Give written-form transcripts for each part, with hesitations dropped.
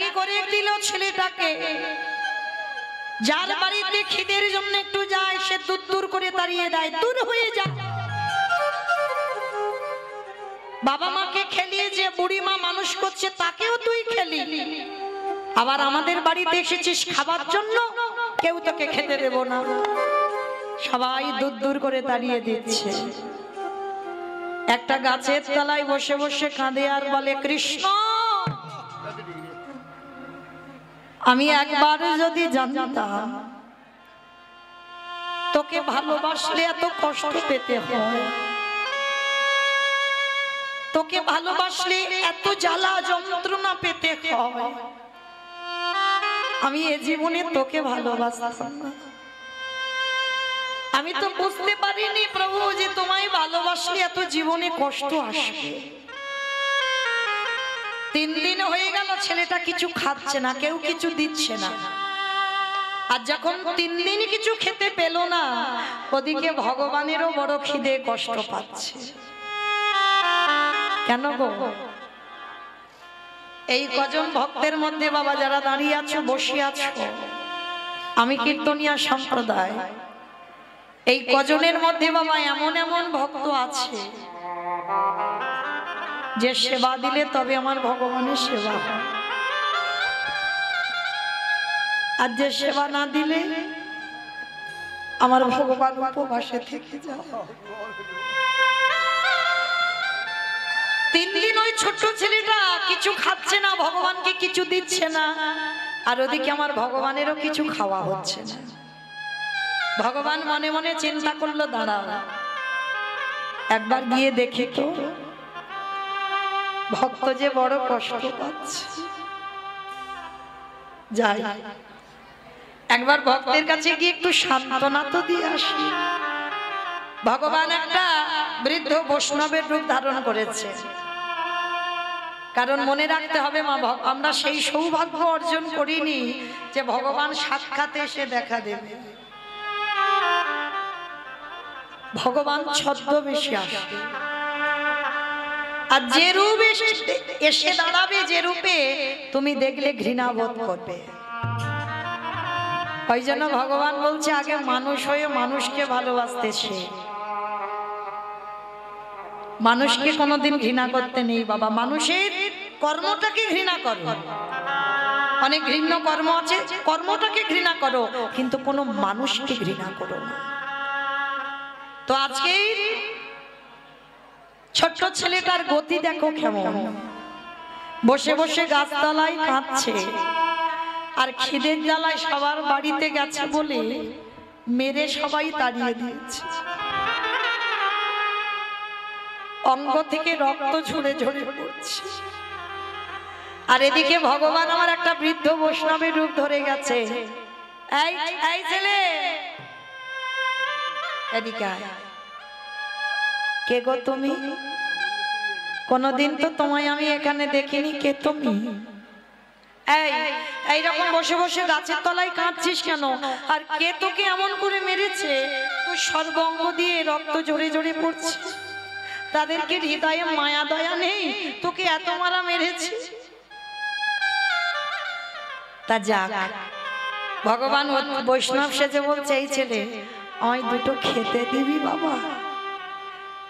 একাকী করে দিল ছেলেটাকে। যার বাড়িতে খিদের জন্য একটু যায় সে দূর দূর করে তাড়িয়ে দেয়, দূর হয়ে যা। বাবা মাকে খেলিয়ে যে বুড়ি মা মানুষ করছে তাকেও তুই খেলি, আবার আমাদের বাড়িতে এসেছিস খাবার জন্য, কেউ তোকে খেতে দেব না। সবাই দূর দূর করে তাড়িয়ে দিচ্ছে। একটা গাছের তলায় বসে বসে কাঁদে আর বলে, কৃষ্ণ আমি একবার যদি জানতাম তোকে ভালোবাসলে এত কষ্ট পেতে হয়, তোকে ভালোবাসলে এত জ্বালা যন্ত্রণা পেতে হয়, আমি এ জীবনে তোকে ভালোবাসতাম না। আমি তো বুঝতে পারিনি প্রভু যে তোমায় ভালোবাসলে এত জীবনে কষ্ট আসবে। 3 দিন হয়ে গেল ছেলেটা কিছু খাচ্ছে না, কেউ কিছু দিচ্ছে না। আর যখন 3 দিন কিছু খেতে পেল না, ওদিকে ভগবানেরও বড় খিদে, কষ্ট পাচ্ছে। কেন গো? এই কজন ভক্তের মধ্যে বাবা যারা দাঁড়িয়ে আছো, বসে আছো, আমি কীর্তনিয়া সম্প্রদায়, এই কজনের মধ্যে বাবা এমন এমন ভক্ত আছে যে সেবা দিলে তবে আমার ভগবানের সেবা হয়, আর যে সেবা না দিলে আমার ভগবান উপবাসে থেকে যায়। 3 দিন ওই ছোট্ট ছেলেটা কিছু খাচ্ছে না, ভগবানকে কিছু দিচ্ছে না, আর ওদিকে আমার ভগবানেরও কিছু খাওয়া হচ্ছে না। ভগবান মনে মনে চিন্তা করলো, দাঁড়াও একবার গিয়ে দেখি তো ভক্ত যে বড় কষ্ট পাচ্ছে, যাই একবার ভক্তের কাছে গিয়ে একটু সান্ত্বনা তো দিয়ে আসি। ভগবান একটা বৃদ্ধ বৈষ্ণবের রূপ ধারণ করেছে, কারণ মনে রাখতে হবে মা, আমরা সেই সৌভাগ্য অর্জন করিনি যে ভগবান সাক্ষাৎ এসে দেখা দেবে। ভগবান ছদ্মবেশে আসে, আর যে রূপ এসে দাঁড়াবে, যে রূপে তুমি দেখলে ঘৃণা বোধ করবে। ওই জন্য ভগবান বলছে আগে মানুষ হয়ে মানুষকে ভালোবাসতে শেখ, মানুষকে কোনোদিন ঘৃণা করতে নেই বাবা। মানুষের কর্মটাকে ঘৃণা করো, অনেক ঘৃণ্য কর্ম আছে, কর্মটাকে ঘৃণা করো, কিন্তু কোনো মানুষকে ঘৃণা করো না। তো আজকে ছোট্ট ছেলেটার গতি দেখো কেমন, বসে বসে গাছতলায় কাঁদছে, আর খিদের জ্বালায় সবার বাড়িতে গেছে বলে মেরে সবাই তাড়িয়ে দিয়েছে। অঙ্গ থেকে রক্ত ঝরে ঝরে পড়ছে, আর এদিকে ভগবান আমার একটা বৃদ্ধ বৈষ্ণবের রূপ ধরে গেছে। এই এই ছেলে এদিকে আয়। কে গো তুমি? কোনদিন তো তোমায় আমি এখানে দেখিনি, কে তুমি? এইরকম বসে বসে গাছের তলায় কাঁদছিস কেন? আর কে তোকে এমন করে মেরেছে? তোর সর্বঙ্গ দিয়ে রক্ত ঝরে ঝরে পড়ছে, তাদেরকে হৃদয়ে মায়া দয়া নেই, তোকে এত মারা মেরেছে। তা যাক, ভগবান বৈষ্ণব সেজে বলছে, এই ছেলে আমায় দুটো খেতে দিবি বাবা?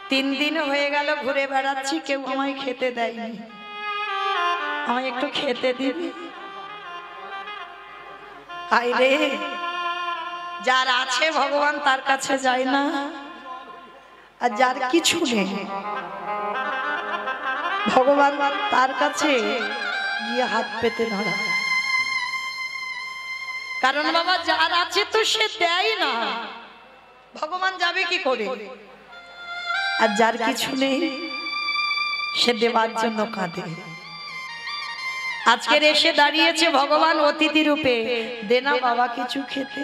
3 দিন হয়ে গেল ঘুরে বেড়াচ্ছি, কেউ আমায় খেতে দেয়নি, আমায় একটু খেতে দিবি? আইরে, যার আছে ভগবান তার কাছে যায় না, আর যার কিছু নেই ভগবান তার কাছে গিয়ে হাত পেতে ধরা। কারণ বাবা যার আছে তো সে দেয় না, ভগবান যাবে কি করে? আর যার কিছু নেই সে দেওয়ার জন্য কাঁদে। আজকের এসে দাঁড়িয়েছে ভগবান অতিথি রূপে, দে না বাবা কিছু খেতে।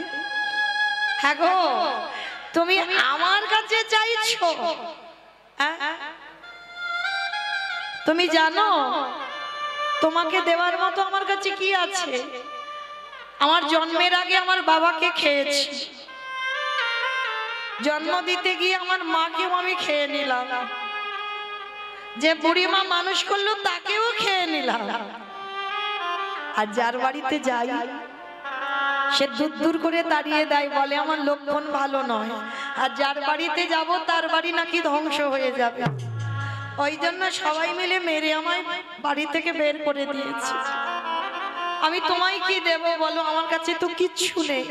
হ্যাঁ গো, তুমি আমার কাছে চাইছো? তুমি জানো তোমাকে দেওয়ার মতো আমার কাছে কি আছে? আমার জন্মের আগে আমার বাবাকে খেয়েছি, জন্ম দিতে গিয়ে আমার মাকেও আমি খেয়ে নিলাম, যে বুড়ি মা মানুষ করলো তাকেও খেয়ে নিলাম, আর যার বাড়িতে যাই সে দূর দূর করে দাঁড়িয়ে দেয়, বলে আমার লক্ষণ ভালো নয়। আর যার বাড়িতে যাব তার বাড়ি নাকি ধ্বংস হয়ে যাবে। ওই জন্য সবাই মিলে মেরে আমায় বাড়ি থেকে বের করে দিয়েছে। আমি তোমায় কি দেব বলো, আমার কাছে তো কিচ্ছু নেই।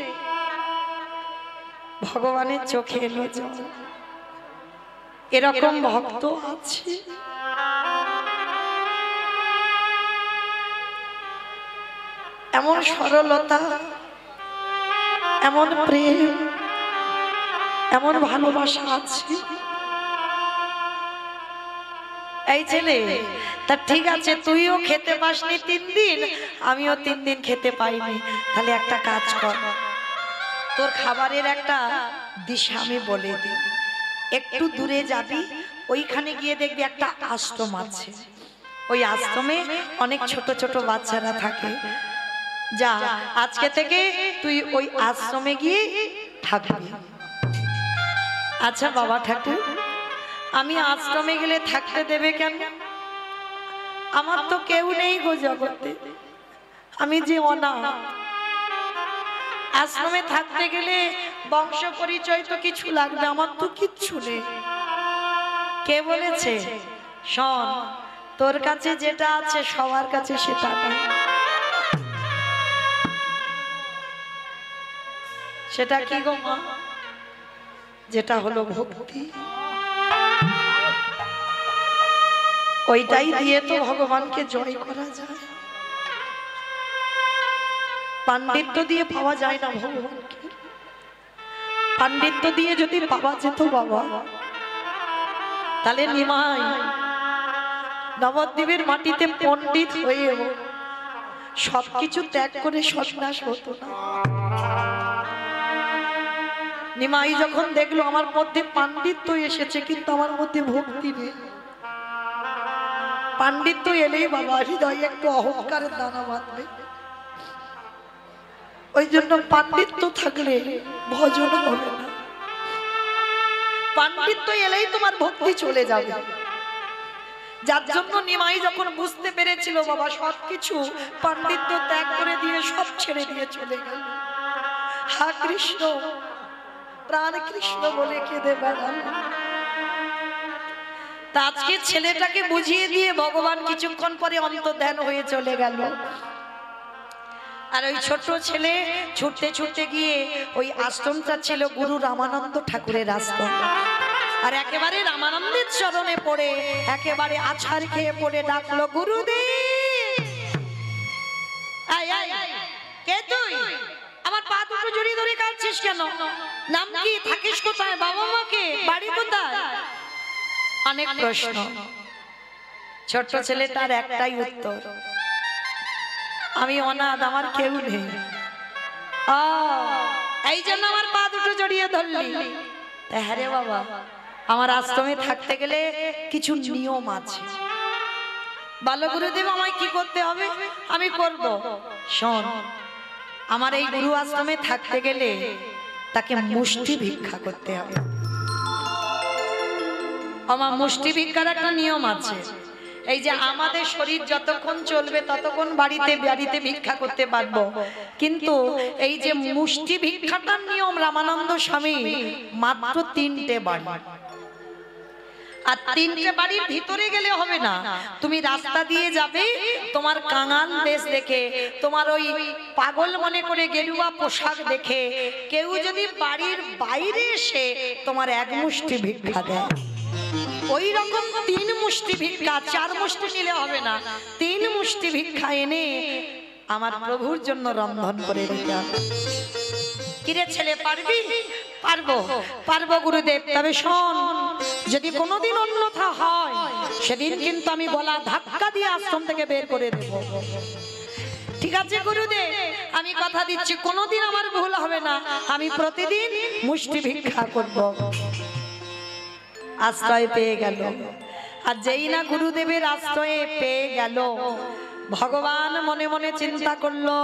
ভগবানের চোখে এলো জল। এরকম ভক্ত আছে। এমন সরলতা, এমন প্রেম, এমন ভালোবাসা আছে। এই ছেলে, তা ঠিক আছে, তুইও খেতে পাসনি 3 দিন, আমিও 3 দিন খেতে পাইনি। তাহলে একটা কাজ কর, তোর খাবারের একটা দিশা আমি বলে দিই। একটু দূরে যাবি, ওইখানে গিয়ে দেখবি একটা আশ্রম আছে। ওই আশ্রমে অনেক ছোট ছোট বাচ্চারা থাকে। যা, আজকে থেকে তুই ওই আশ্রমে গিয়ে থাকবি। আচ্ছা বাবা ঠাকুর, আমি আশ্রমে গেলে থাকতে দেবে কেন? আমার তো কেউ নেই গো জগতে, আমি যে অনাথ। আশ্রমে থাকতে গেলে বংশ পরিচয় তো কিছু লাগবে, আমার তো কিচ্ছু নেই। কে বলেছে? শোন, তোর কাছে যেটা আছে সবার কাছে সেটা নেই। সেটা কি গো মা? যেটা হলো ভক্তি। ওইটাই দিয়ে তো ভগবানকে জয় করা যায়। পাণ্ডিত্য দিয়ে পাওয়া যায় না ভগবানকে। পাণ্ডিত্য দিয়ে যদি পাওয়া যেত বাবা, তাহলে নিমাই নবদ্বীপের মাটিতে পণ্ডিত হয়েও সবকিছু ত্যাগ করে সন্ন্যাস হতো না। নিমাই যখন দেখলো আমার মধ্যে পাণ্ডিত্য এসেছে কিন্তু আমার মধ্যে ভক্তি নেই, পাণ্ডিত্য এলেই বাবা হৃদয়ে একটু অহংকারের দানা বাঁধবে। ওই জন্য পাণ্ডিত্য থাকলে ভজন হবে না, পাণ্ডিত্য এলেই তোমার ভক্তি চলে যাবে। যার জন্য নিমাই যখন বুঝতে পেরেছিল বাবা সবকিছু পাণ্ডিত্য ত্যাগ করে দিয়ে সব ছেড়ে দিয়ে চলে গেল। হা কৃষ্ণ, প্রাণ কৃষ্ণ বলে কেঁদে বেড়াল। তা আজকে ছেলেটাকে বুঝিয়ে দিয়ে ভগবান কিছুক্ষণ পরে অন্তর্ধান হয়ে চলে গেল। আর ওই ছোট ছেলে ছুটতে ছুটতে গিয়ে ওই আশ্রমটা ছিল গুরু রামানন্দ ঠাকুরের আশ্রম। আর একেবারে রামানন্দের চরণে পড়ে একেবারে আছাড় খেয়ে পড়ে ডাকলো, গুরুদেব। কে তুই? আমার পা দুটো জড়িয়ে ধরে কাঁদছিস কেন? নাম কি? থাকিস কোথায়? বাবা মাকে? বাড়ি কোথায়? অনেক প্রশ্ন। ছোট্ট ছেলেটার একটাই উত্তর, আমি অনাথ, আমার কেউ নেই। এই জন্য আমার পা দুটো জড়িয়ে ধরলি? হ্যাঁ রে বাবা, আমার আশ্রমে থাকতে গেলে কিছু নিয়ম আছে। ভালো গুরুদেব, আমায় কি করতে হবে? আমি করব। শোন, আমার এই গুরু আশ্রমে থাকতে গেলে তাকে মুষ্টি ভিক্ষা করতে হবে। আমার মুষ্টি ভিক্ষার একটা নিয়ম আছে। এই যে আমাদের শরীর যতক্ষণ চলবে ততক্ষণ বাড়িতে বাড়িতে ভিক্ষা করতে পারবো, কিন্তু এই যে মুষ্টি ভিক্ষাটার নিয়ম রামানন্দ স্বামী মাত্র 3টে বাড়ি। আর 3টে বাড়ির ভিতরে গেলে হবে না, তুমি রাস্তা দিয়ে যাবে, তোমার কাঙাল দেশ দেখে, তোমার ওই পাগল মনে করে গেরুয়া পোশাক দেখে কেউ যদি বাড়ির বাইরে এসে তোমার 1 মুষ্টি ভিক্ষা দেয়, ওই রকম 3 মুষ্টি ভিক্ষা, 4 মুষ্টি নিলে হবে না, 3 মুষ্টি ভিক্ষা এনে আমার প্রভুর জন্য রন্ধন করে দিতে হবে। কিরে ছেলে, পারবি? পারবো, পারবো গুরুদেব। তবে শোন, যদি কোনোদিন অন্যথা হয় সেদিন কিন্তু আমি গলা ধাক্কা দিয়ে আশ্রম থেকে বের করে দেব। ঠিক আছে গুরুদেব, আমি কথা দিচ্ছি কোনোদিন আমার ভুল হবে না, আমি প্রতিদিন মুষ্টি ভিক্ষা করব। আশ্রয় পেয়ে গেল। আর যেই না গুরুদেবের আশ্রয়ে পেয়ে গেল, ভগবান মনে মনে চিন্তা করলো,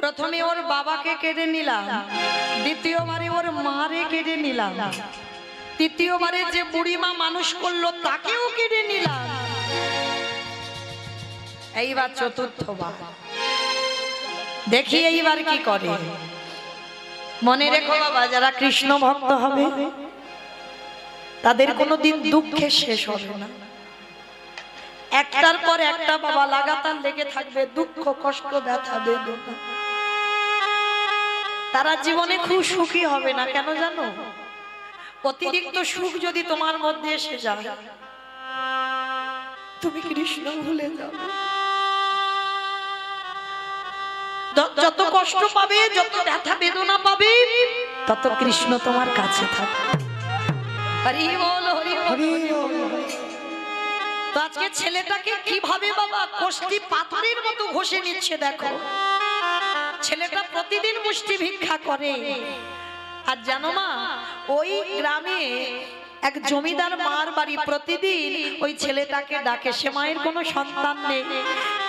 প্রথমে ওর বাবাকে কেড়ে নিলাম, দ্বিতীয়বারে ওর মারে কেড়ে নিলাম, তৃতীয়বারে যে বুড়িমা মানুষ করলো তাকেও কেড়ে নিলাম, এইবার চতুর্থবার দেখি এইবার কি করে। মনে রেখো বাবা, যারা কৃষ্ণ ভক্ত হবে তাদের কোনোদিন দুঃখে শেষ হবে না। একটার পর একটা বাবা লাগাতার লেগে থাকবে, দুঃখ কষ্ট ব্যথা বেদনা। তারা জীবনে খুব সুখী হবে না। কেন জানো? অতিরিক্ত সুখ যদি তোমার মধ্যে এসে যায়, তুমি কৃষ্ণ ভুলে যাবে। যত কষ্ট পাবে, যত ব্যথা বেদনা পাবে, তত কৃষ্ণ তোমার কাছে থাকবে। হরি বল, হরি হরি। তো আজকে ছেলেটাকে কিভাবে বাবা কষ্টি পাথরের মতো ঘষে নিচ্ছে দেখো। ছেলেটা প্রতিদিন মুষ্টি ভিক্ষা করে। আর জানো মা, ওই গ্রামে এক জমিদার মার বাড়ি, প্রতিদিন ওই ছেলেটাকে ডাকে। সে মায়ের কোনো সন্তান নেই,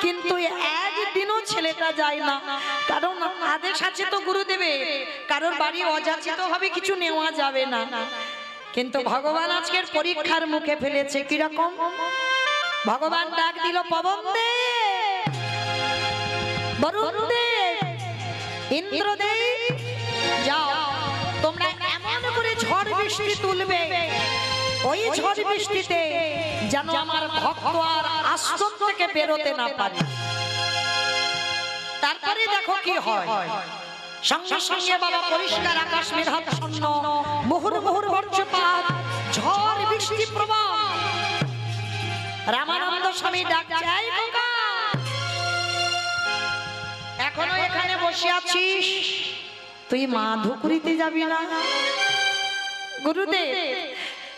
কিন্তু একদিনও ছেলেটা যায় না। কারণ আদেশ আছে তো গুরুদেবের, কারোর বাড়ি অযাচিত ভাবে কিছু নেওয়া যাবে না। কিন্তু ভগবান আজকের পরীক্ষার মুখে ফেলেছে। কিরকম? ভগবান ডাক দিল, পবন দে, বরুণ দে, ইন্দ্রদেব, যাও তোমরা এমন করে ঝড় বৃষ্টি তুলবে, ওই ঝড় বৃষ্টিতে যেন আমার ভক্ত আর আশ্রম থেকে বেরোতে না পারে। তারপরে দেখো কি হয়। সঙ্গে সঙ্গে বাবা পরিষ্কার আকাশ মেঘাচ্ছন্ন, মুহুর মুহুর বজ্রপাত, ঝড় বৃষ্টি প্রবাহ। রামানন্দ স্বামী ডাকছে, এই খোকা, এখনো এখানে বসে আছিস? তুই মা ধুকুরিতে যাবি না? গুরুদেব,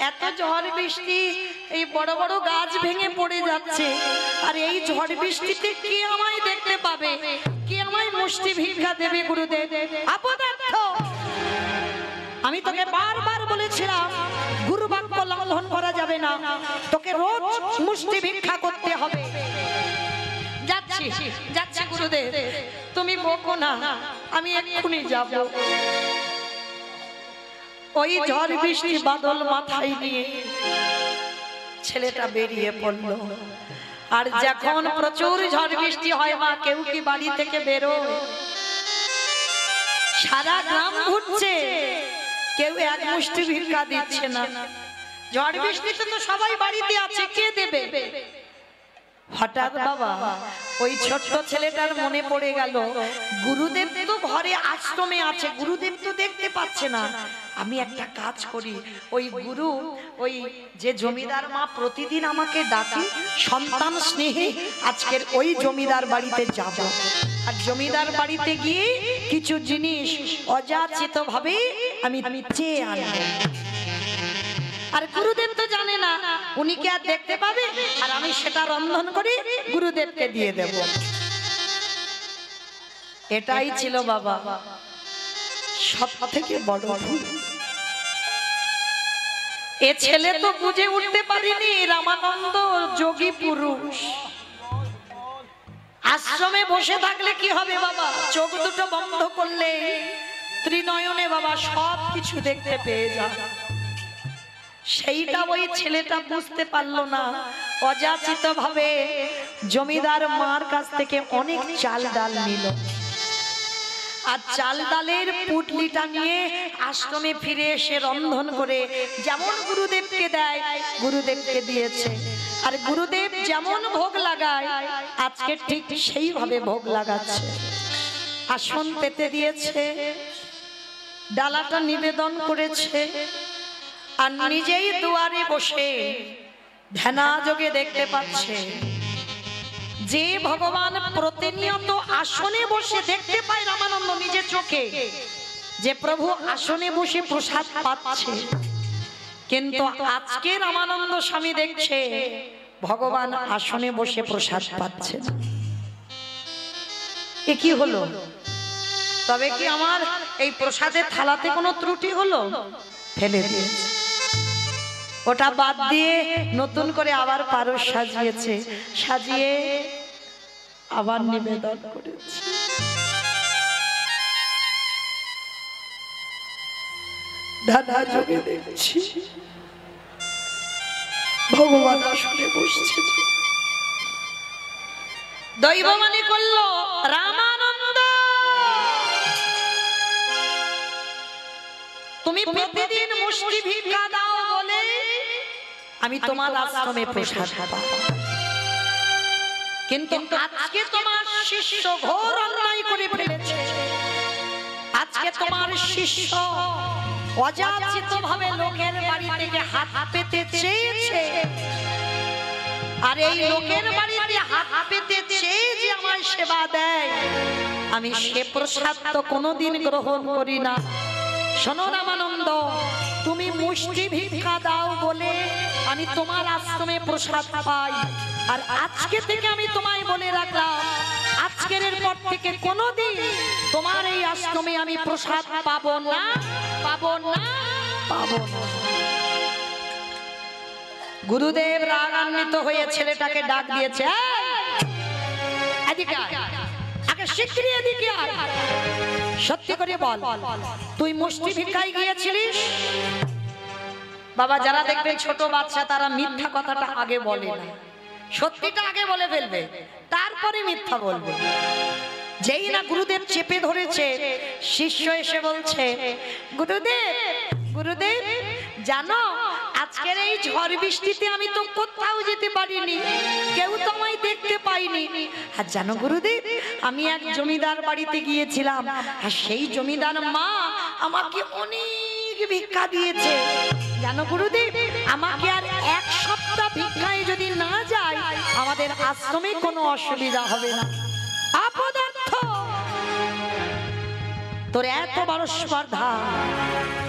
এত ঝড় বৃষ্টি, এই বড় বড় গাছ ভেঙে পড়ে যাচ্ছে, আর এই ঝড় বৃষ্টিতে কে আমায় দেখতে পাবে, কে আমায় মুষ্টি ভিক্ষা দেবে? গুরুদেব, আপদার্থ, আমি তোকে বারবার বলেছিলাম গুরু বাক্য লঙ্ঘন করা যাবে না, তোকে রোজ মুষ্টি ভিক্ষা করতে হবে। যাচ্ছি যাচ্ছি গুরুদেব, তুমি বকো না, আমি এক্ষুনি যাব। ওই ঝড় বৃষ্টি বাদল মাথায় নিয়ে ছেলেটা বেরিয়ে পড়লো। আর যখন প্রচুর ঝড় বৃষ্টি হয় মা, কেউ কি বাড়ি থেকে বেরোয়? সারা গ্রাম ঘুরছে, কেউ এক মুষ্টি ভিক্ষা দিচ্ছে না। ঝড় বৃষ্টিতে তো সবাই বাড়িতে আছে, কে দেবে? হঠাৎ বাবা ওই ছোট্ট ছেলেটার মনে পড়ে গেল, গুরুদেব তো ঘরে আশ্রমে আছে, গুরুদেব তো দেখতে পাচ্ছে না। আমি একটা কাজ করি, ওই গুরু, ওই যে জমিদার মা প্রতিদিন আমাকে ডাকে সন্তান স্নেহে, আজকের ওই জমিদার বাড়িতে যাব। আর জমিদার বাড়িতে গিয়ে কিছু জিনিস অযাচিত ভাবে আমি চেয়ে আনব। আর গুরুদেব তো জানে না, উনি কি আর দেখতে পাবে? আর আমি সেটা রন্ধন করে গুরুদেবকে দিয়ে দেব। এটাই ছিল বাবা সব থেকে বড় ভুল। এ ছেলে তো বুঝে উঠতে পারিনি রামানন্দ যোগী পুরুষ। আশ্রমে বসে থাকলে কি হবে বাবা? চোখ দুটো বন্ধ করলে ত্রিনয়নে বাবা সব কিছু দেখতে পেয়ে যায়। সেইটা ওই ছেলেটা বুঝতে পারলো না, অযাচিত ভাবে জমিদার মার কাছ থেকে অনেক চাল ডাল নিল। আর চাল ডালের পুটলিটা নিয়ে আশ্রমে ফিরে এসে রন্ধন করে যেমন গুরুদেবকে দেয় গুরুদেবকে দিয়েছে। আর গুরুদেব যেমন ভোগ লাগায় আজকে ঠিক সেইভাবে ভোগ লাগাচ্ছে। আসন পেতে দিয়েছে, ডালাটা নিবেদন করেছে, আর নিজেই দুয়ারে বসে ধ্যানাযোগে দেখতে পাচ্ছে যে ভগবান প্রতিনিয়ত আসনে বসে দেখতে পায় রামানন্দ নিজের চোখে, যে প্রভু আসনে বসে প্রসাদ পাচ্ছে। কিন্তু আজকে রামানন্দ স্বামী দেখছে ভগবান আসনে বসে প্রসাদ পাচ্ছে। এ কি হলো? তবে কি আমার এই প্রসাদের থালাতে কোনো ত্রুটি হলো? ফেলে দিয়েছে, ওটা বাদ দিয়ে নতুন করে আবার পারস সাজিয়েছে, সাজিয়ে আবার নিবেদন করেছে। দাদা যোগে দেখছি ভগবান আসনে বসছে। দৈব মানে করলো রামানন্দ তুমি প্রতিদিন মুষ্টি ভিক্ষা দাও বলে আমি তোমার আশ্রমে প্রসাদ পাবো, কিন্তু আজকে তোমার শিষ্য ঘোর অন্যায় করে ফেলেছে। আজকে তোমার শিষ্য অযাচিত ভাবে লোকের বাড়ি থেকে হাত পেতে চেয়েছে, আর এই লোকের বাড়িতে হাত পেতে চেয়ে যে আমার সেবা দেয়, আমি সে প্রসাদ তো কোনোদিন গ্রহণ করি না। শোনো রামানন্দ, তুমি মুষ্টি ভিক্ষা দাও বলে আমি তোমার আশ্রমে প্রসাদ পাই, আর আজকে থেকে আমি তোমায় বলে রাখলাম, আজকের পর থেকে কোনোদিন তোমার এই আশ্রমে আমি প্রসাদ পাবো না, পাবো না, পাবো না। গুরুদেব রাগান্বিত হয়ে ছেলেটাকে ডাক দিয়েছে, এদিকে আয়, আগে শিগগিরই এদিকে আয়, সত্যি করে বল তুই মুষ্টি ভিক্ষায় গিয়েছিলিস? বাবা, যারা দেখবেন ছোট বাচ্চা তারা মিথ্যা কথাটা আগে বলে না, সত্যিটা আগে বলে ফেলবে, তারপরে মিথ্যা বলবে। যেই না গুরুদেব চেপে ধরেছে, শিষ্য এসে বলছে, গুরুদেব, গুরুদেব জানো আজকের এই ঝড় বৃষ্টিতে আমি তো কোথাও যেতে পারিনি, কেউ তো আমায় দেখতে পাইনি। আর জানো গুরুদেব, আমি এক জমিদার বাড়িতে গিয়েছিলাম, আর সেই জমিদার মা আমাকে অনেক ভিক্ষা দিয়েছে। জানো গুরুদেব, আমাকে আর এক সপ্তাহ ভিক্ষায় যদি না যায়, আমাদের আশ্রমে কোনো অসুবিধা হবে না। অপদার্থ, তোর এত বড় স্পর্ধা,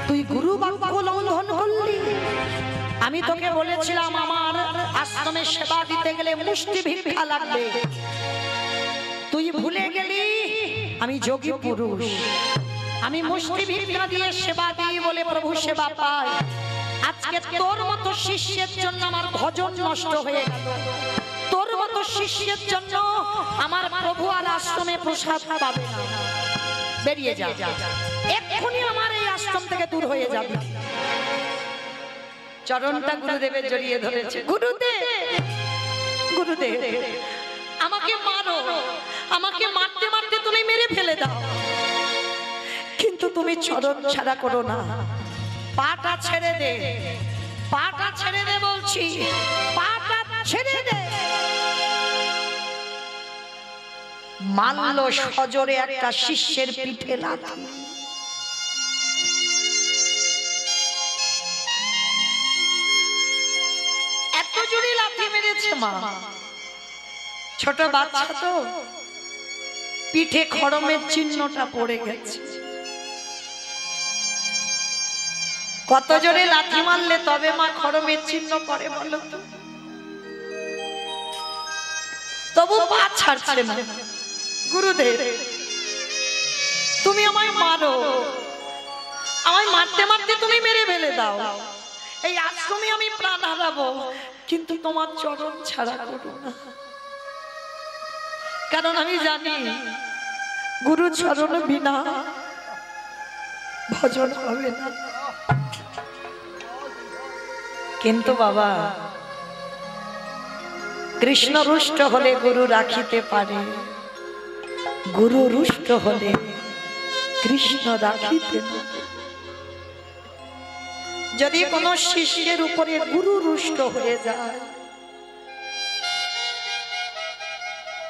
তুই গুরু বাক্য লঙ্ঘন করলি। আমি তোকে বলেছিলাম আমার আশ্রমে সেবা দিতে গেলে মুষ্টি ভিক্ষা লাগবে, তুই ভুলে গেলি আমি যোগী পুরুষ, আমি মুষ্টি ভিক্ষা দিয়ে সেবা দিই বলে প্রভু সেবা পাই। আজকে তোর মতো শিষ্যের জন্য আমার ভজন নষ্ট হয়ে গেল, তোর মতো শিষ্যের জন্য আমার প্রভু আর আশ্রমে প্রসাদ পাবে না। বেরিয়ে যা, এক্ষুনি আমার এই আশ্রম থেকে দূর হয়ে যাবে। চরণটা গুরুদেবের জড়িয়ে ধরেছে। গুরুদেব, গুরুদেব আমাকে মারো, আমাকে মারতে মারতে তুমি মেরে ফেলে দাও, কিন্তু তুমি চরণ ছাড়া করো না, পাটা ছেড়ে দে, পাটা ছেড়ে দে বলছি, পাটা ছেড়ে দে। মানল সজোরে একটা শিষ্যের পিঠে লাথি। এত জোরে লাথি মেরেছে মা, ছোট বাচ্চা তো, পিঠে খড়মের চিহ্নটা পড়ে গেছে। কত জোরে লাথি মারলে তবে মা খড়মের চিহ্ন পড়ে বলো তো? তবু পা ছাড়ছে না। গুরুদেব, তুমি আমায় মারো, আমায় মারতে মারতে তুমি মেরে ফেলে দাও, এই আশ্রমে আমি প্রাণ হারাবো, কিন্তু তোমার চরণ ছাড়া করো না, কারণ আমি জানি গুরু চরণ বিনা ভজন হবে না। কিন্তু বাবা, কৃষ্ণ রুষ্ট হলে গুরু রাখিতে পারে, গুরু রুষ্ট হলে কৃষ্ণ রাখিতে না। যদি কোনো শিষ্যের উপরে গুরু রুষ্ট হয়ে যায়,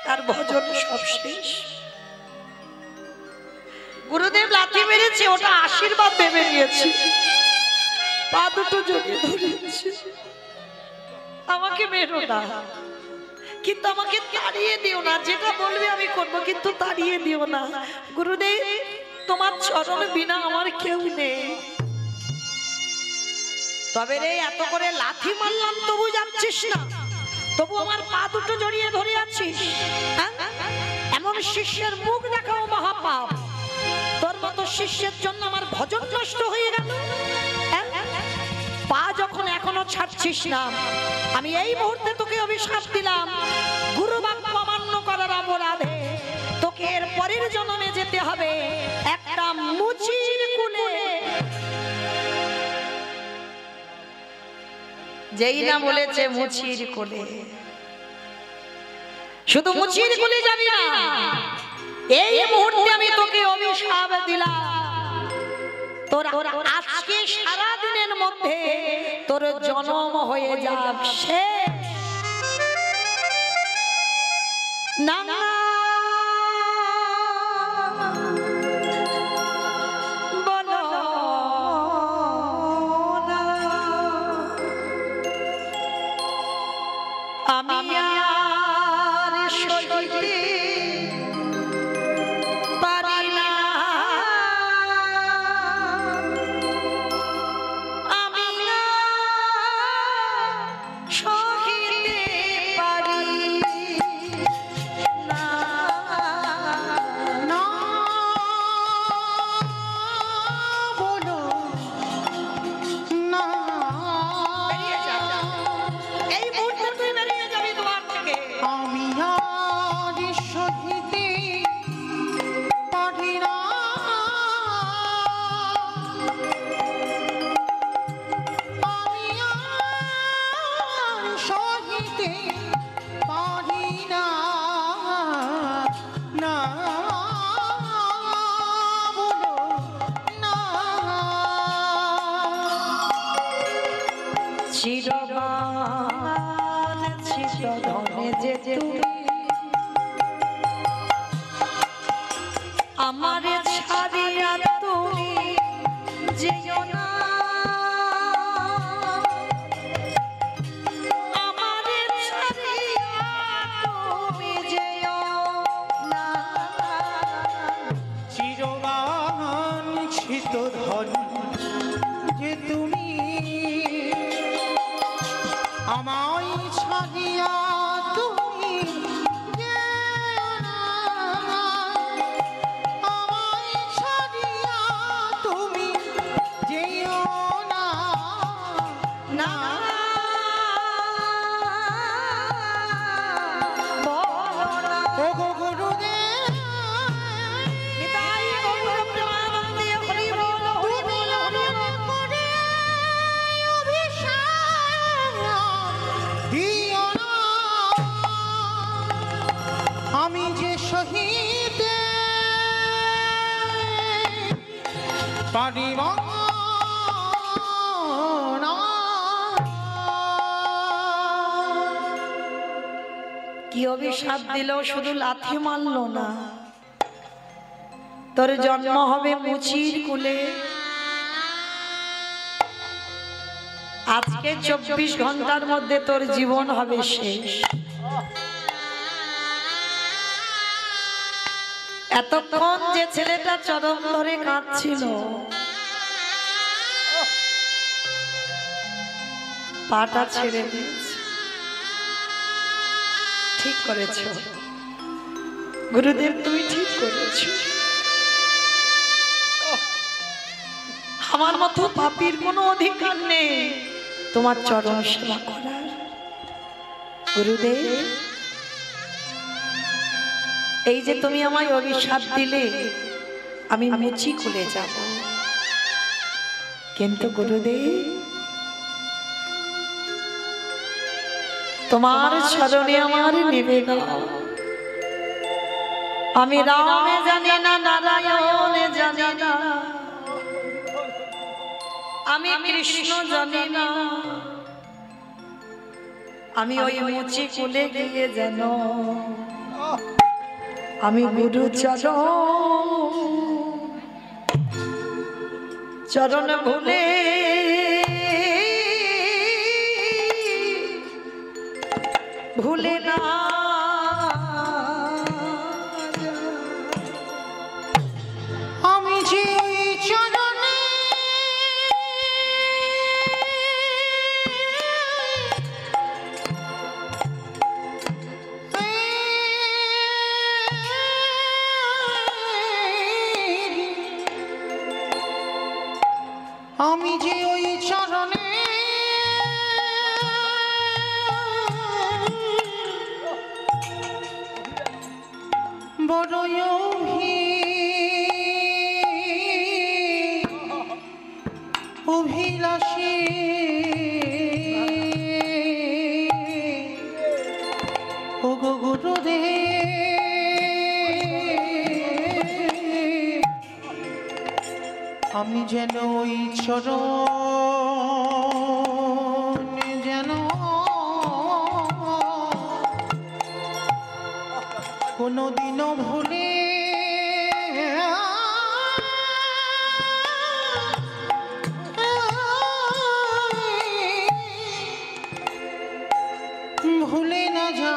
তার ভজন সব শেষ। গুরুদেব লাথি মেরেছে, ওটা আশীর্বাদ ভেবে নিয়েছে, পা দুটো জড়িয়ে ধরেছে, আমাকে মেরো না, কিন্তু আমাকে তাড়িয়ে দিও না, যেটা বলবে আমি করবো, কিন্তু তাড়িয়ে দিও না। গুরুদেব, তোমার চরণ বিনা আমার কেউ নেই। তবে রে, এত করে লাথি মারলাম তবু যাচ্ছিস না, তবু আমার পা দুটো জড়িয়ে ধরে আছিস। এমন শিষ্যের মুখ দেখাও মহাপাপ, তোর মতো শিষ্যের জন্য আমার ভজন নষ্ট হয়ে গেল। পা যখন এখনো ছাড়ছিস না, আমি এই মুহূর্তে তোকে অভিশাপ দিলাম, গুরু বাক্য অমান্য করার অপরাধে তোকে এর পরের জন্মে যেতে হবে একটা মুচির কুলে। যেই না বলেছে মুচির কোলে, শুধু মুচির কোলে যাবি না, এই মুহূর্তে আমি তোকে অভিশাপ দিলাম, তোর আজকে মধ্যে তোর জন্ম হয়ে যাক শেষ। না বলো না আমি আর সইতে পারি না, আমি আর সইতে পারি না। না বলো না। বেরিয়ে যা, এই মুহূর্তে তুই বেরিয়ে যাবি দুয়ার থেকে। আমি আর সহিতে পারি না, আমি আর সহিতে পারি না। না বলো না। চিরবান চিরধনে যে তুমি আমারে ছাড়িয়া তুমি যেও না, আমারে ছাড়িয়া তুমি যেও না। চিরবান ছিত ধন যে তুমি আমায় ছাড়িয়া তুমি যেও না, আমায় ছাড়িয়া তুমি যেও না। না বলো না। ওগো গুরুদেব, নিতাই গৌর প্রেমানন্দে হরি বল হরি বল হরি বল। আমি যে শহীদে পারিব না। কি অভিশাপ দিল, শুধু লাথি মারলো না, তোর জন্ম হবে মুচির কুলে। আজকে 24 ঘন্টার মধ্যে তোর জীবন হবে শেষ। এতক্ষণ যে ছেলেটা চরণ ধরে কাঁদছিল, পাটা ছেড়ে দিয়েছে। ঠিক করেছ গুরুদেব, তুই ঠিক করেছ। আমার মতো পাপীর কোনো অধিকার নেই তোমার চরণ সেবা করার। গুরুদেব, এই যে তুমি আমায় অভিশাপ দিলে আমি মুচি খুলে যাব, কিন্তু গুরুদেব তোমার চরণে আমার নিবেদন। আমি রামে জানি না, নারায়ণে জানি না, আমি কৃষ্ণ জানি না, আমি ওই মুচি কুলে গিয়ে যেন আমি গুরু চরণ ভুলে ভুলে না। আমি যে চরণে আমি যে ওই চরণে বড়ই অভিলাষী, ওগো গুরুদেব, আমি যেন ওই চরণ কোনোদিনও ভুলে ভুলে না যা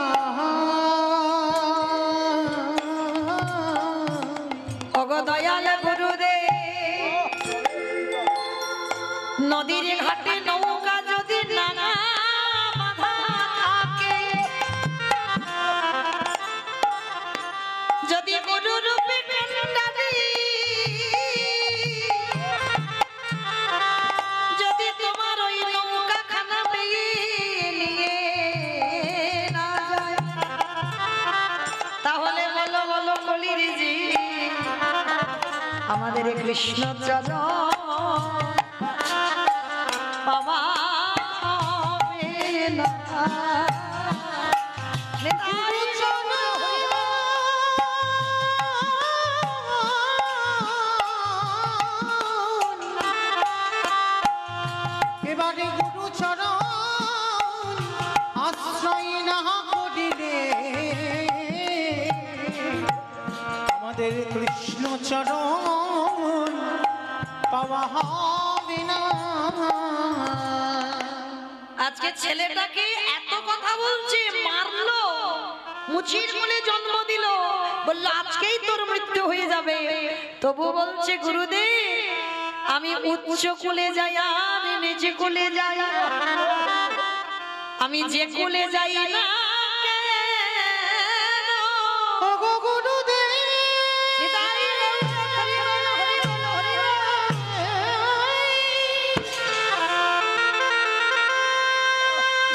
ওগো দয়াল গুরুদেব, নদীর ঘাটে নৌকা যদি নানা বাঁধা থাকে, যদি গুরু রূপে কান্ডারি, যদি তোমার ওই নৌকা খানা পেয়ে নিয়ে না যায়, তাহলে বলো বলো কলির জি আমাদের কৃষ্ণ চরণ বাবা না এবারে গুরু চরণ আশ্রয় না করিলে আমাদের কৃষ্ণ চরণ পাওয়া হবে না। আজকে ছেলেটাকে এত কথা বলছে, মারলো, মুচির কোলে জন্ম দিল, বললো আজকেই তোর মৃত্যু হয়ে যাবে, তবু বলছে গুরুদেব আমি উচ্চ কোলে যাই আর নিচে কোলে যাই, আমি যে কোলে যাই না ওগো গুরুদেব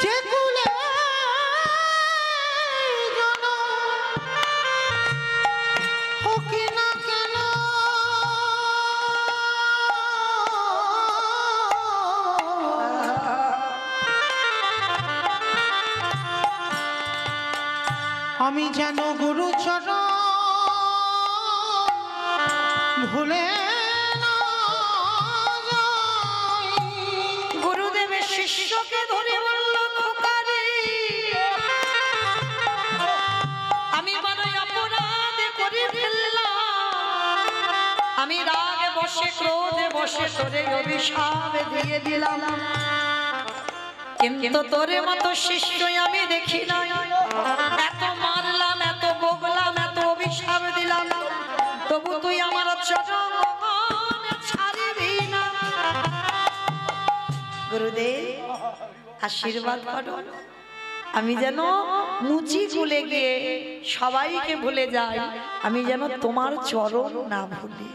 যে কুলে জন হোক না কেন আমি যেন গুরু চরণ ভুলে না যাই। গুরুদেবের শিষ্যকে ধরে বলল খোকারে আমি বড়ই অপরাধ করে ফেললাম, আমি রাগে বসে ক্রোধে বসে তোরে অভিশাপ দিয়ে দিলাম, কিন্তু তোরে মতো শিষ্যই আমি দেখি নাই, এত মারলাম এত বকলাম এত অভিশাপ দিলাম, তবু তুই আমার চরণ ছাড়বি না। গুরুদেব আশীর্বাদ করো, আমি যেন মুচি ভুলে গিয়ে সবাইকে ভুলে যাই, আমি যেন তোমার চরণ না ভুলি।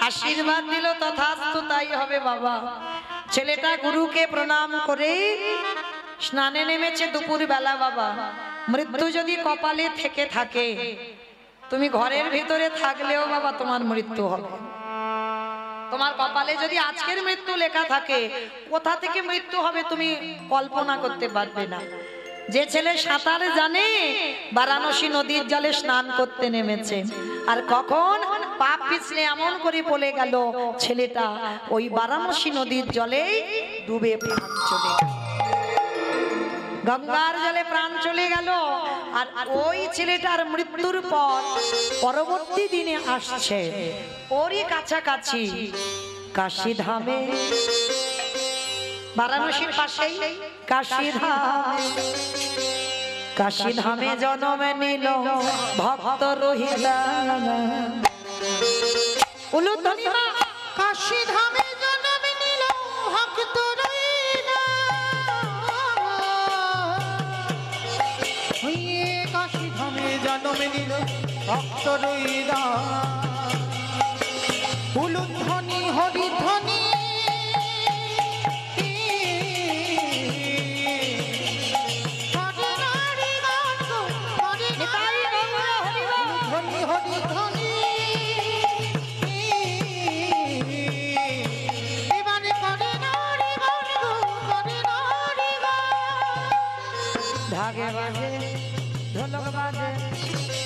আশীর্বাদ দিল, তথাস্তু তাই হবে বাবা। ছেলেটা গুরুকে প্রণাম করে স্নানে নেমেছে দুপুর বেলা। বাবা মৃত্যু যদি কপালে থেকে থাকে, তুমি ঘরের ভিতরে থাকলেও বাবা তোমার মৃত্যু হবে। তোমার কপালে যদি আজকের মৃত্যু লেখা থাকে, কোথা থেকে মৃত্যু হবে তুমি কল্পনা করতে পারবে না। যে ছেলে সাঁতার জানে বারাণসী নদীর জলে স্নান করতে নেমেছে, আর কখন পাপ পিছলে এমন করে পড়ে গেল ছেলেটা ওই বারাণসী নদীর জলে ডুবে প্রাণ চলে গেল, গঙ্গার জলে প্রাণ চলে গেল। আর ওই ছেলেটার মৃত্যুর পর পরবর্তী দিনে আসছে ওরই কাছাকাছি কাশীধামে, বারাণসীর পাশেই কাশীধাম, কাশীধামে জন্ম নিল ভক্ত রহিলা উলুধ্বনি মা। কাশীধামে জন্ম নিল ভক্ত রহিলা, কাশীধামে জন্ম নিল ভক্ত রহিলা, উলুধ্বনি হরিধ্বনি ঢাকে বাজে ঢোলক বাজে,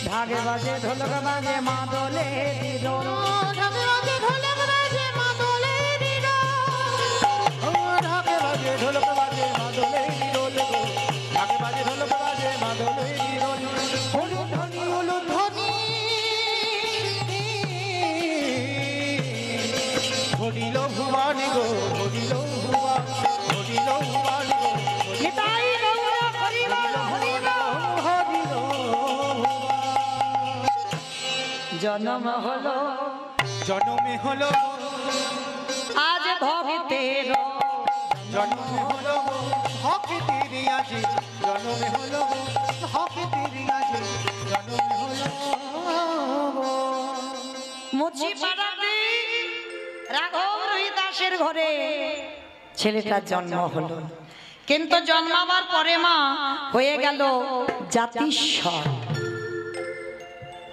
ঢাকে বাজে ঢোলক বাজে মা দোলে দিলো, ঢাকে বাজে ঢোলক বাজে মা দোলে দিলো, ঢাকে বাজে ঢোলক বাজে মা দোলে দিলো, ঢাকে বাজে ঢোলক বাজে মা দোলে দিলো, উলুধ্বনি জন্ম হলো জনমে হলো আজ ভক্তের জনমে হলো ভক্তের আজি জনমে হলো ভক্তের আজি জনমে হলো মুচি পাড়াতে রাঘব রহিদাসের ঘরে ছেলেটার জন্ম হলো, কিন্তু জন্মাবার পরে মা হয়ে গেল জাতিস্বর।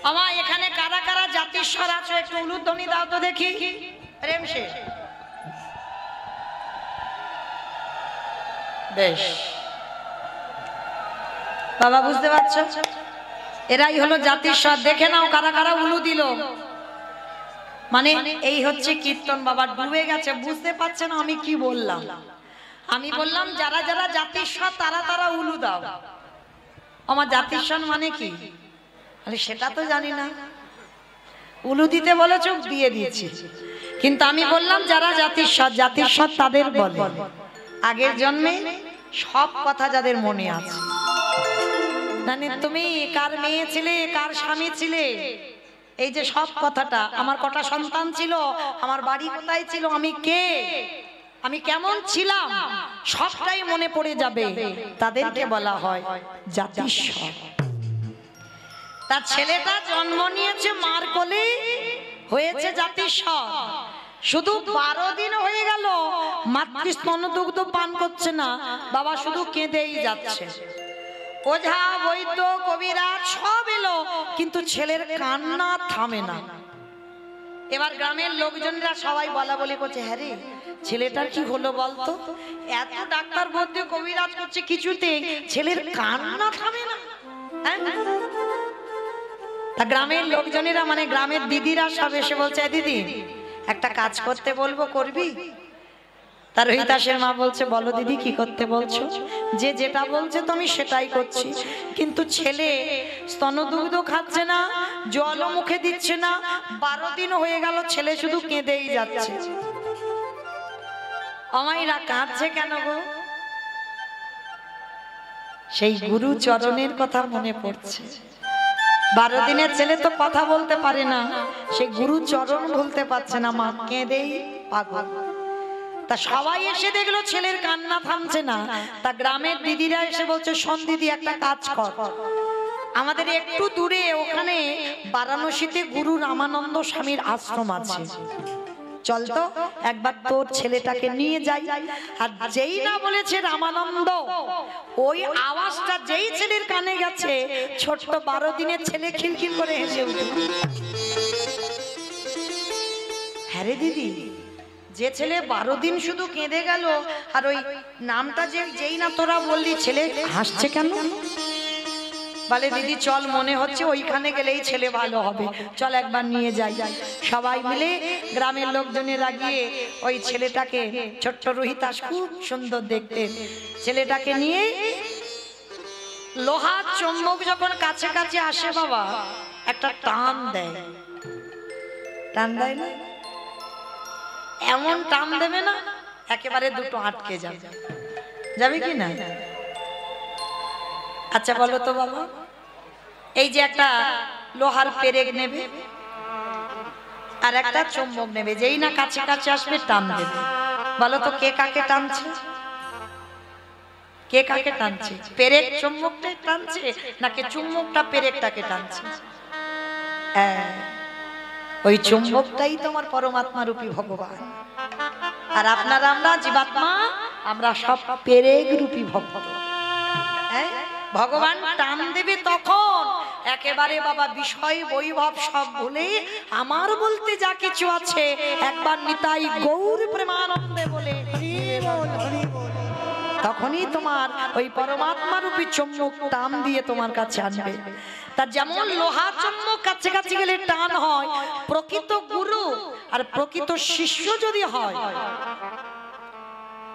আমার এখানে কারা কারা জাতিস্বর আছো একটু উলুধ্বনি দাও তো দেখি। প্রেম শেষ। বেশ বাবা বুঝতে পারছো, এরাই হলো জাতিস্বর। দেখে নাও কারা কারা উলু দিল। মানে এই হচ্ছে কীর্তন। বাবা ডুবে গেছে, বুঝতে পারছে না আমি কি বললাম। আমি বললাম যারা যারা জাতিস্বর তারা তারা উলু দাও। আমার জাতিস্বর মানে কি আরে সেটা তো জানি না। উলু দিতে বলেছ দিয়ে দিয়েছি, কিন্তু আমি বললাম যারা জাতিস্বর, জাতিস্বর তাদের বলে আগের জন্মে সব কথা যাদের মনে আছে। মানে তুমি কার মেয়ে ছিলে, কার স্বামী ছিলে, এই যে সব কথাটা, আমার কটা সন্তান ছিল, আমার বাড়ি কোথায় ছিল, আমি কে, আমি কেমন ছিলাম, সবটাই মনে পড়ে যাবে, তাদেরকে বলা হয় জাতিস্বর। তার ছেলেটা জন্ম নিয়েছে মার কোলে, হয়েছে জাতিস্বর। শুধু 12 দিন হয়ে গেল মাতৃস্তনদুগ্ধ পান করছে না, বাবা শুধু কেঁদেই যাচ্ছে। ওঝা বৈদ্য কবিরাজ সব এলো, কিন্তু ছেলের কান্না থামে না। এবার গ্রামের লোকজনরা সবাই বলা বলি করছে, হ্যাঁ রে ছেলেটার কি হলো বলতো, এত ডাক্তার বৈদ্য কবিরাজ করছে কিছুতে ছেলের কান্না থামে না। তা গ্রামের লোকজনেরা মানে গ্রামের দিদিরা সব এসে বলছে, দিদি একটা কাজ করতে বলবো, করবি? তার রহিদাসের মা বলছে, বলো দিদি কি করতে বলছো? যে যেটা বলছে তো আমি সেটাই করছি, কিন্তু ছেলে স্তনদুগ্ধ খাচ্ছে না, জলও মুখে দিচ্ছে না, 12 দিন হয়ে গেল ছেলে শুধু কেঁদেই যাচ্ছে। আমাইরা কাঁদছে কেন গো? সেই গুরু চরণের কথা মনে পড়ছে। 12 দিনের ছেলে তো কথা বলতে পারে না, সে গুরু চরণ বলতে পারছে না, মা কেঁদেই পাগল। তা সবাই এসে দেখলো ছেলের কান্না থামছে না। তা গ্রামের দিদিরা এসে বলছে, শোন দিদি একটা কাজ কর, আমাদের একটু দূরে ওখানে বারাণসীতে গুরু রামানন্দ স্বামীর আশ্রম আছে, চল তো একবার তোর ছেলেটাকে নিয়ে যাই। আর যেই না বলেছে রামানন্দ, ওই আওয়াজটা যেই ছেলের কানে গেছে, ছোট্ট 12 দিনের ছেলে খিলখিল করে হেসে উঠল। হ্যাঁ রে দিদি, যে ছেলে 12 দিন শুধু কেঁদে গেল, আর ওই নামটা যেই না তোরা বললি, ছেলে হাসছে কেন? বলে দিদি চল, মনে হচ্ছে ওইখানে গেলেই ছেলে ভালো হবে, চল একবার নিয়ে যাই। সবাই মিলে গ্রামের লোকজনেরা গিয়ে ওই ছেলেটাকে, ছোট্ট রহিদাস খুব সুন্দর দেখতে, ছেলেটাকে নিয়ে লোহার চুম্বক যখন কাছে কাছে আসে বাবা, একটা টান দেয়। টান দেয় না? এমন টান দেবে না একেবারে দুটো আটকে যাবে। যাবে কি না? আচ্ছা বলো তো বাবা, এই যে একটা লোহার পেরেক নেবে আর একটা চুম্বক নেবে, যেই না কাছে কাছে আসবে টান দেবে। বলো তো কে কাকে টানছে? কে কাকে টানছে? পেরেক চুম্বকটাই টানছে নাকি চুম্বকটা পেরেকটাকে টানছে? ওই চুম্বকটাই তোমার পরমাত্মা রূপী ভগবান, আর আপনারা আমরা জীবাত্মা, আমরা সব পেরেক রূপী ভগবান। ভগবান টান দেবে তখন একেবারে বাবা বিষয় বৈভব সব ভুলে আমার বলতে যা কিছু আছে একবার নিতাই গৌর প্রেমানন্দে বলে তখনই তোমার ওই পরমাত্মা রূপী চুম্বক টান দিয়ে তোমার কাছে আনবে। তা যেমন লোহা চুম্বক কাছে কাছে গেলে টান হয়, প্রকৃত গুরু আর প্রকৃত শিষ্য যদি হয়,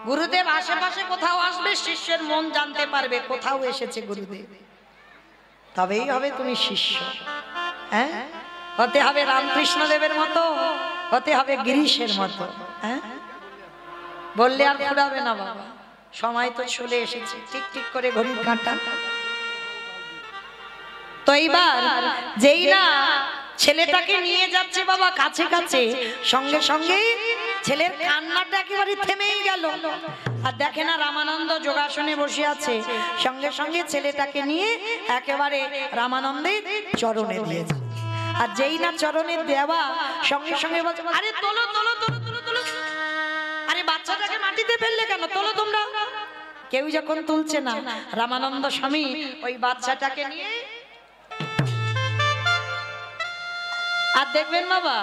গুরুদেব আশেপাশে কোথাও আসবে, শিষ্যের মন জানতে পারবে কোথাও এসেছে গুরুদেব, তবেই হবে তুমি শিষ্য। হ্যাঁ, হতে হবে রামকৃষ্ণ দেবের মতো, হতে হবে গিরিশের মতো। হ্যাঁ, বললে আর ফুরাবে না বাবা, সময় তো চলে এসেছে, ঠিক ঠিক করে ঘড়ির কাঁটা। তো এইবার যেই না ছেলেটাকে নিয়ে যাচ্ছে বাবা কাছে কাছে, সঙ্গে সঙ্গে ছেলের কান্নাটা একেবারে থেমেই গেল। আর দেখে না রামানন্দ যোগাসনে বসে আছে, সঙ্গে সঙ্গে ছেলেটাকে নিয়ে একেবারে রামানন্দের চরণে দিয়েছে। আর যেই না চরণে দেওয়া সঙ্গে সঙ্গে বলছে, আরে তোলো তোলো তোলো তোলো তোলো, আরে বাচ্চাটাকে মাটিতে ফেললে কেন, তোলো তোমরা। কেউ যখন তুলছে না, রামানন্দ স্বামী ওই বাচ্চাটাকে নিয়ে, আর দেখবেন বাবা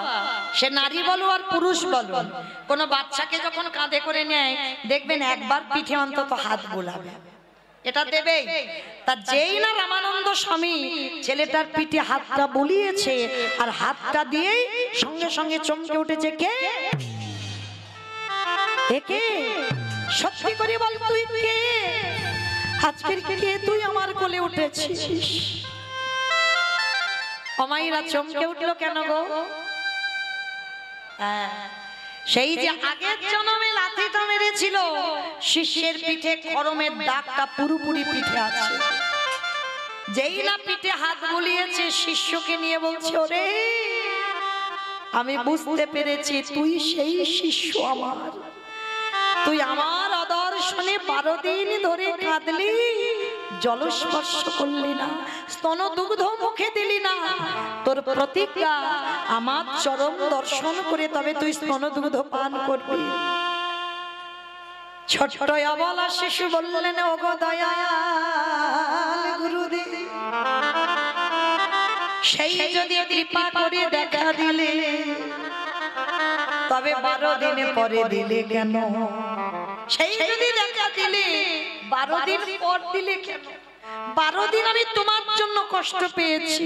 সে নারী বলো আর পুরুষ বলো, কোন বাচ্চাকে যখন কাঁধে করে নেয় দেখবেন একবার পিঠে অন্তত হাত বোলাবে, এটা দেবেই। তা যেই না রামানন্দ স্বামী ছেলেটার পিঠে হাতটা বুলিয়েছে, আর হাতটা দিয়েই সঙ্গে সঙ্গে চমকে উঠেছে, কে কে, সত্যি করে বল তুই কে, আজকের কে তুই আমার কোলে উঠেছিস। অমাইরা চমকে উঠলো কেন গো? সেই যে আগের জন্মে লাথিটা মেরেছিল, শিষ্যের পিঠে খরমের দাগটা পুরোপুরি পিঠে আছে। যেই না পিঠে হাত বুলিয়েছে, শিষ্যকে নিয়ে বলছে, ওরে আমি বুঝতে পেরেছি তুই সেই শিষ্য আমার, তুই আমার আদর্শনে 12 দিন ধরে কাঁদলি, জলস্পর্শ করলি না, স্তন দুগ্ধ মুখে দিলি না, তোর প্রতিজ্ঞা আমার চরণ দর্শন করে তবে তুই স্তন দুগ্ধ পান করবি। ছোট্ট অবলা শিশু বললেন, ওগো দয়াল গুরুদেব, সেই যদি কৃপা করে দেখা দিলে, তবে 12 দিন পরে দিলে কেন, সেই যদি দেখা দিলে 12 দিন পর দিলে কেন, 12 দিন আমি তোমার জন্য কষ্ট পেয়েছি।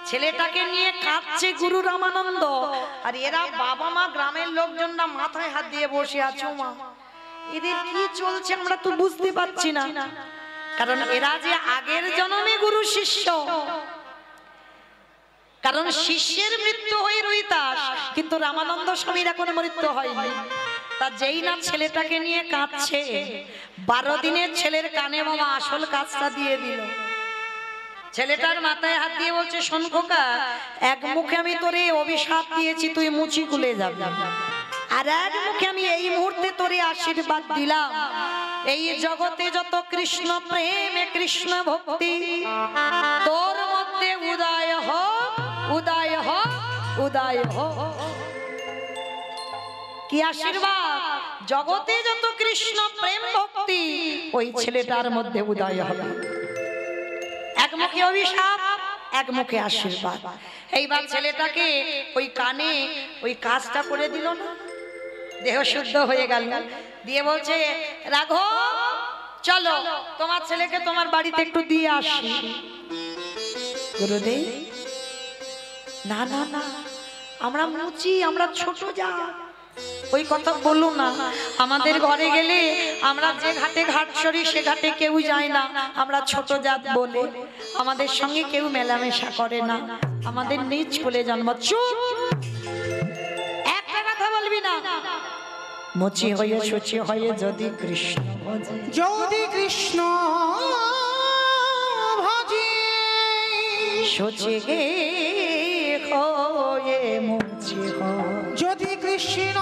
ছেলেটাকে নিয়ে কাঁদছে গুরু রামানন্দ, আর এরা বাবা মা গ্রামের লোকজনরা মাথায় হাত দিয়ে বসে আছে, মা এদের কি চলছে আমরা তো বুঝতে পারছি না। কারণ এরা যে আগের জন্মে গুরু শিষ্য, কারণ শিষ্যের মৃত্যু হয়ে রইতাস, কিন্তু রামানন্দ স্বামীর এখন মৃত্যু হয়নি। তা যেই না ছেলেটাকে নিয়ে কাঁদছে, 12 দিনের ছেলের কানে বাবা আসল কাজটা দিয়ে দিল। ছেলেটার মাথায় হাত দিয়ে বলছে, শোন খোকা, এক মুখে আমি তোরে অভিশাপ দিয়েছি তুই মুচি খুলে যাবি, আর এক মুখে আমি এই মুহূর্তে তোরে আশীর্বাদ দিলাম, এই জগতে যত কৃষ্ণ প্রেম কৃষ্ণ ভক্তি তোর মধ্যে উদয় হোক, উদয় হোক, উদয় হোক। কি আশীর্বাদ, জগতে যত কৃষ্ণ প্রেম ভক্তি ওই ছেলেটার মধ্যে উদয় হবে। এক মুখে অভিশাপ, এক মুখে আশীর্বাদ। এইবার ছেলেটাকে ওই কানে ওই কাজটা করে দিল না, দেহ শুদ্ধ হয়ে গেল, দিয়ে বলছে, রাঘব চলো তোমার ছেলেকে তোমার বাড়িতে একটু দিয়ে আসি। গুরুদেব, না না না, আমরা মুচি, আমরা ছোট যা, ওই কথা বলো না। আমাদের ঘরে গেলে আমরা যে ঘাটে ঘাট সরি সে ঘাটে কেউ যায় না, আমরা ছোট জাত বলে আমাদের সঙ্গে কেউ মেলামেশা করে না, আমাদের নিজ কুলে জন্ম। চুপ, একটা কথা বলবি না। মুচি হয়ে সচি হয়ে যদি কৃষ্ণ ভজে, যদি কৃষ্ণ ভজে, সচি হয়ে মুচি হয়, যদি কৃষ্ণ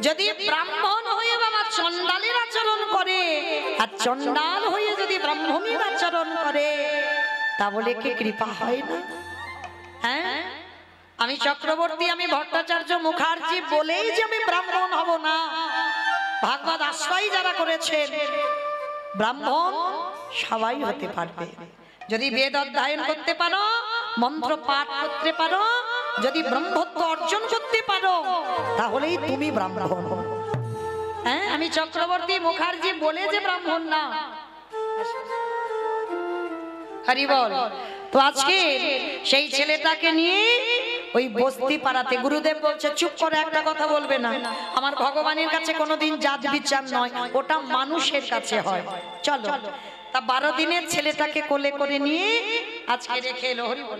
যদি ব্রাহ্মণ হয়ে বাবা চণ্ডালের আচরণ করে, আর চণ্ডাল হয়ে যদি ব্রাহ্মণীর আচরণ করে, তাহলে কি কৃপা হয় না? হ্যাঁ, আমি চক্রবর্তী, আমি ভট্টাচার্য মুখার্জি বলেই যে আমি ব্রাহ্মণ হব না। ভাগবত আশ্রয় যারা করেছেন ব্রাহ্মণ সবাই হতে পারবে, যদি বেদ অধ্যয়ন করতে পারো, মন্ত্র পাঠ করতে পারো, যদি ব্রহ্মত্ব অর্জন করতে পারো, তাহলেই তুমি ব্রাহ্মণ। হ্যাঁ, আমি চক্রবর্তী মুখার্জি বলে যে ব্রাহ্মণ না। হরি বল। তো আজকে সেই ছেলেটাকে নিয়ে ওই বস্তি পাড়াতে, গুরুদেব বলছে চুপ করে একটা কথা বলবে না, আমার ভগবানের কাছে কোনোদিন জাত বিচার নয়, ওটা মানুষের কাছে হয়। চলো, তা 12 দিনের ছেলেটাকে কোলে করে নিয়ে আজকে রেখে এলো। হরি বল।